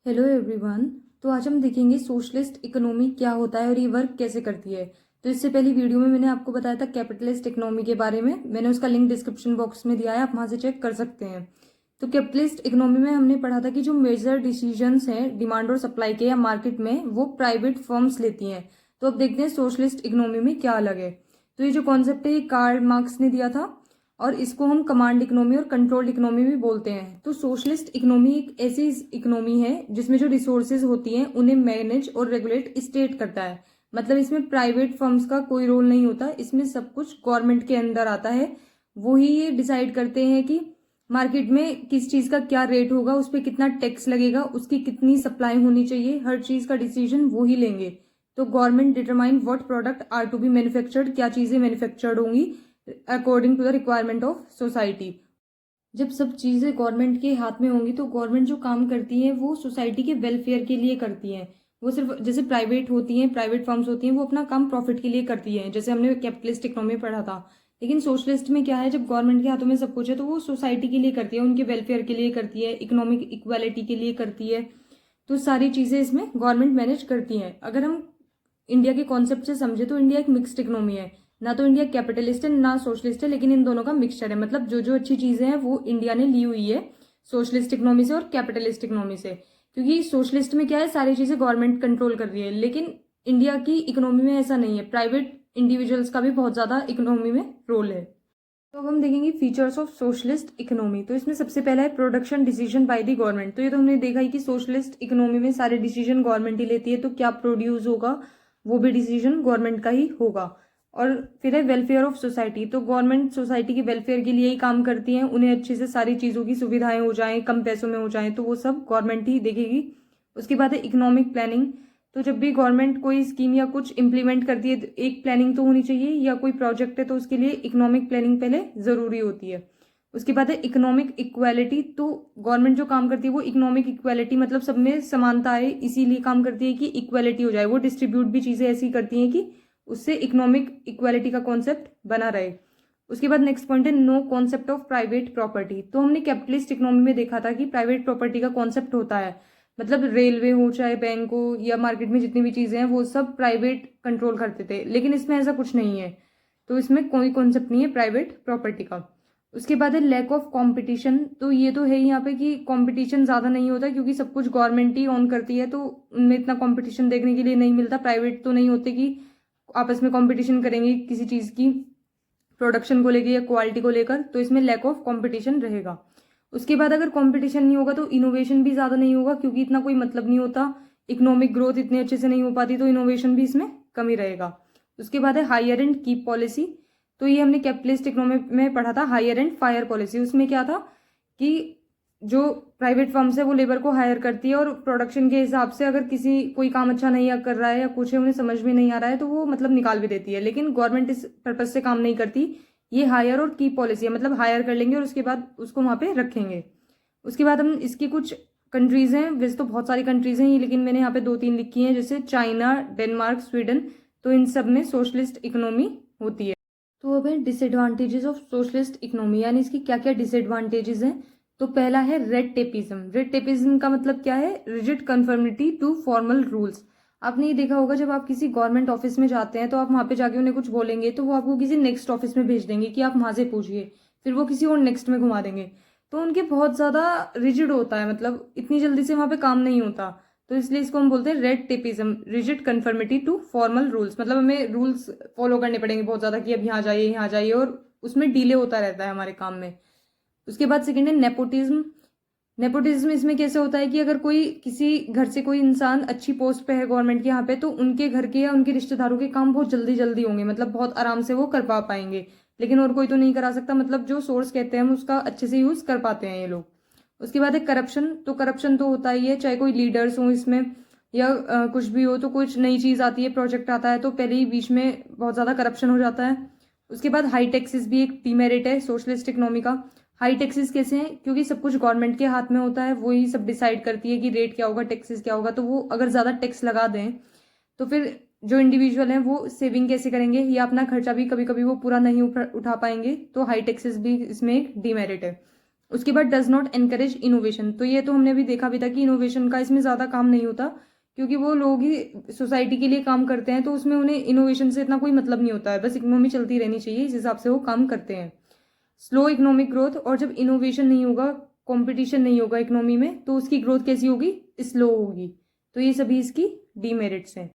Hello everyone. तो आज हम देखेंगे सोशलिस्ट इकोनॉमी क्या होता है और ये वर्क कैसे करती है। तो इससे पहली वीडियो में मैंने आपको बताया था कैपिटलिस्ट इकोनॉमी के बारे में। मैंने उसका लिंक डिस्क्रिप्शन बॉक्स में दिया है, आप वहां से चेक कर सकते हैं। तो कैपिटलिस्ट इकोनॉमी में हमने पढ़ा था कि जो मेजर डिसीजंस हैं डिमांड और सप्लाई के या मार्केट में, वो प्राइवेट फर्म्स लेती हैं। तो अब देखते हैं सोशलिस्ट इकोनॉमी में क्या अलग है। तो ये जो कॉन्सेप्ट है ये कार्ल मार्क्स ने दिया था और इसको हम कमांड इकोनॉमी और कंट्रोल इकोनॉमी भी बोलते हैं। तो सोशलिस्ट इकोनॉमी एक ऐसी इकोनॉमी है जिसमें जो रिसोर्सेज होती हैं उन्हें मैनेज और रेगुलेट स्टेट करता है। मतलब इसमें प्राइवेट फर्म्स का कोई रोल नहीं होता, इसमें सब कुछ गवर्नमेंट के अंदर आता है। वो ही ये डिसाइड करते हैं कि मार्केट में किस चीज का क्या रेट होगा, उस पर कितना टैक्स लगेगा, उसकी कितनी सप्लाई होनी चाहिए, हर चीज का डिसीजन वो ही लेंगे। तो government determine what product are to be manufactured, क्या चीजें मैन्युफैक्चर्ड होंगी according to the requirement of society. जब सब चीजें गवर्नमेंट के हाथ में होंगी तो गवर्नमेंट जो काम करती है वो सोसाइटी के वेलफेयर के लिए करती है। वो सिर्फ जैसे प्राइवेट होती हैं, प्राइवेट फर्म्स होती हैं, वो अपना काम प्रॉफिट के लिए करती हैं, जैसे हमने कैपिटलिस्ट इकोनॉमी में पढ़ा था। लेकिन सोशलिस्ट में क्या है, जब गवर्नमेंट के हाथों में सब कुछ है तो वो सोसाइटी के लिए करती है, उनके वेलफेयर के लिए करती है, इकोनॉमिक इक्वालिटी के लिए करती है। तो सारी चीजें इसमें गवर्नमेंट मैनेज करती हैं। अगर हम इंडिया के कॉन्सेप्ट से समझे तो इंडिया एक मिक्स्ड इकोनॉमी है। ना तो इंडिया कैपिटलिस्ट है ना सोशलिस्ट है, लेकिन इन दोनों का मिक्सचर है। मतलब जो जो अच्छी चीजें हैं वो इंडिया ने ली हुई है सोशलिस्ट इकोनॉमी से और कैपिटलिस्ट इकोनॉमी से। क्योंकि सोशलिस्ट में क्या है, सारी चीजें गवर्नमेंट कंट्रोल कर रही है, लेकिन इंडिया की इकोनॉमी में ऐसा नहीं है। प्राइवेट इंडिविजुअल्स का भी बहुत ज्यादा इकोनॉमी में रोल है। तो अब हम देखेंगे फीचर्स ऑफ सोशलिस्ट इकोनॉमी। तो इसमें सबसे पहला है production decision by the government. तो ये तो हमने देखा ही कि सोशलिस्ट इकोनॉमी में सारे डिसीजन गवर्नमेंट ही लेती है, तो क्या प्रोड्यूस होगा वो भी डिसीजन गवर्नमेंट का ही होगा। और फिर है वेलफेयर ऑफ सोसाइटी। तो गवर्नमेंट सोसाइटी के वेलफेयर के लिए ही काम करती है, उन्हें अच्छे से सारी चीजों की सुविधाएं हो जाएं, कम पैसों में हो जाएं, तो वो सब गवर्नमेंट ही देखेगी। उसके बाद है इकोनॉमिक प्लानिंग। तो जब भी गवर्नमेंट कोई स्कीम या कुछ इंप्लीमेंट करती है तो एक प्लानिंग तो होनी चाहिए, या कोई प्रोजेक्ट है तो उसके लिए इकोनॉमिक प्लानिंग पहले जरूरी होती है। उसके बाद है इकोनॉमिक इक्वालिटी। तो गवर्नमेंट जो काम करती है वो इकोनॉमिक इक्वालिटी, मतलब सब में समानता है, इसीलिए काम करती है कि इक्वालिटी हो जाए। वो डिस्ट्रीब्यूट भी चीजें ऐसी करती हैं कि उससे इकोनॉमिक इक्वालिटी का कॉन्सेप्ट बना रहे। उसके बाद नेक्स्ट पॉइंट है no concept of private property. तो हमने कैपिटलिस्ट इकोनॉमी में देखा था कि प्राइवेट प्रॉपर्टी का कॉन्सेप्ट होता है, मतलब रेलवे हो चाहे बैंक हो या मार्केट में जितनी भी चीजें हैं वो सब प्राइवेट कंट्रोल करते थे, लेकिन इसमें ऐसा कुछ नहीं है। तो इसमें कोई कॉन्सेप्ट नहीं है प्राइवेट प्रॉपर्टी का। उसके बाद है लैक ऑफ कंपटीशन। तो ये तो है यहाँ पे कि कंपटीशन ज्यादा नहीं होता, क्योंकि सब कुछ गवर्नमेंट ही ऑन करती है, तो उनमें इतना कंपटीशन देखने के लिए नहीं मिलता। प्राइवेट तो नहीं होते कि आपस में कंपटीशन करेंगे किसी चीज की प्रोडक्शन को लेकर या क्वालिटी को लेकर, तो इसमें लैक ऑफ कंपटीशन रहेगा। उसके बाद अगर कंपटीशन नहीं होगा तो इनोवेशन भी ज्यादा नहीं होगा, क्योंकि इतना कोई मतलब नहीं होता, इकोनॉमिक ग्रोथ इतने अच्छे से नहीं हो पाती, तो इनोवेशन भी इसमें कमी रहेगा। उसके बाद है हायर एंड कीप पॉलिसी। तो ये हमने कैपिटलिस्ट इकोनॉमी में पढ़ा था, हायर एंड फायर पॉलिसी। उसमें क्या था कि जो प्राइवेट फर्म्स है वो लेबर को हायर करती है और प्रोडक्शन के हिसाब से अगर किसी कोई काम अच्छा नहीं कर रहा है या कुछ है उन्हें समझ में नहीं आ रहा है तो वो मतलब निकाल भी देती है, लेकिन गवर्नमेंट इस पर्पज से काम नहीं करती। ये हायर और की पॉलिसी है, मतलब हायर कर लेंगे और उसके बाद उसको वहां पे रखेंगे। उसके बाद हम इसकी कुछ कंट्रीज हैं, वैसे तो बहुत सारी कंट्रीज हैं लेकिन मैंने यहाँ पे दो तीन लिखी हैं, जैसे चाइना, डेनमार्क, स्वीडन। तो इन सब में सोशलिस्ट इकोनॉमी होती है। तो अब है डिसएडवांटेजेस ऑफ सोशलिस्ट इकोनॉमी, यानी इसकी क्या क्या डिसएडवांटेजेस हैं। तो पहला है रेड टेपिज्म। रेड टेपिज्म का मतलब क्या है, rigid conformity to formal rules. आपने ये देखा होगा जब आप किसी गवर्नमेंट ऑफिस में जाते हैं तो आप वहां पे जाके उन्हें कुछ बोलेंगे तो वो आपको किसी नेक्स्ट ऑफिस में भेज देंगे कि आप वहां से पूछिए, फिर वो किसी और नेक्स्ट में घुमा देंगे। तो उनके बहुत ज्यादा रिजिड होता है, मतलब इतनी जल्दी से वहां पे काम नहीं होता। तो इसलिए इसको हम बोलते हैं red tapism, rigid conformity to formal rules. मतलब हमें रूल्स फॉलो करने पड़ेंगे बहुत ज्यादा कि अब यहाँ जाइए, और उसमें डिले होता रहता है हमारे काम में। उसके बाद सेकेंड है नेपोटिज्म। नेपोटिज्म इसमें कैसे होता है कि अगर कोई किसी घर से कोई इंसान अच्छी पोस्ट पे है गवर्नमेंट के यहाँ पे, तो उनके घर के या उनके रिश्तेदारों के काम बहुत जल्दी जल्दी होंगे, मतलब बहुत आराम से वो कर पा पाएंगे, लेकिन और कोई तो नहीं करा सकता। मतलब जो सोर्स कहते हैं हम उसका अच्छे से यूज कर पाते हैं ये लोग। उसके बाद है करप्शन। तो करप्शन तो होता ही है, चाहे कोई लीडर्स हो इसमें या कुछ भी हो, तो कुछ नई चीज आती है, प्रोजेक्ट आता है तो पहले ही बीच में बहुत ज्यादा करप्शन हो जाता है। उसके बाद हाई टैक्सेस भी एक डीमेरिट है सोशलिस्ट इकोनॉमी का। हाई टैक्सेस कैसे हैं, क्योंकि सब कुछ गवर्नमेंट के हाथ में होता है, वो ही सब डिसाइड करती है कि रेट क्या होगा, टैक्सेस क्या होगा। तो वो अगर ज्यादा टैक्स लगा दें तो फिर जो इंडिविजुअल हैं वो सेविंग कैसे करेंगे, या अपना खर्चा भी कभी कभी वो पूरा नहीं उठा पाएंगे। तो हाई टैक्सेस भी इसमें एक डीमेरिट है। उसके बाद डज नॉट एनकरेज इनोवेशन, तो ये तो हमने अभी देखा भी था कि इनोवेशन का इसमें ज़्यादा काम नहीं होता, क्योंकि वो लोग ही सोसाइटी के लिए काम करते हैं, तो उसमें उन्हें इनोवेशन से इतना कोई मतलब नहीं होता है, बस इकोनॉमी चलती रहनी चाहिए, इस हिसाब से वो काम करते हैं। स्लो इकोनॉमिक ग्रोथ, और जब इनोवेशन नहीं होगा, कंपटीशन नहीं होगा इकोनॉमी में, तो उसकी ग्रोथ कैसी होगी, स्लो होगी। तो ये सभी इसकी डीमेरिट्स हैं।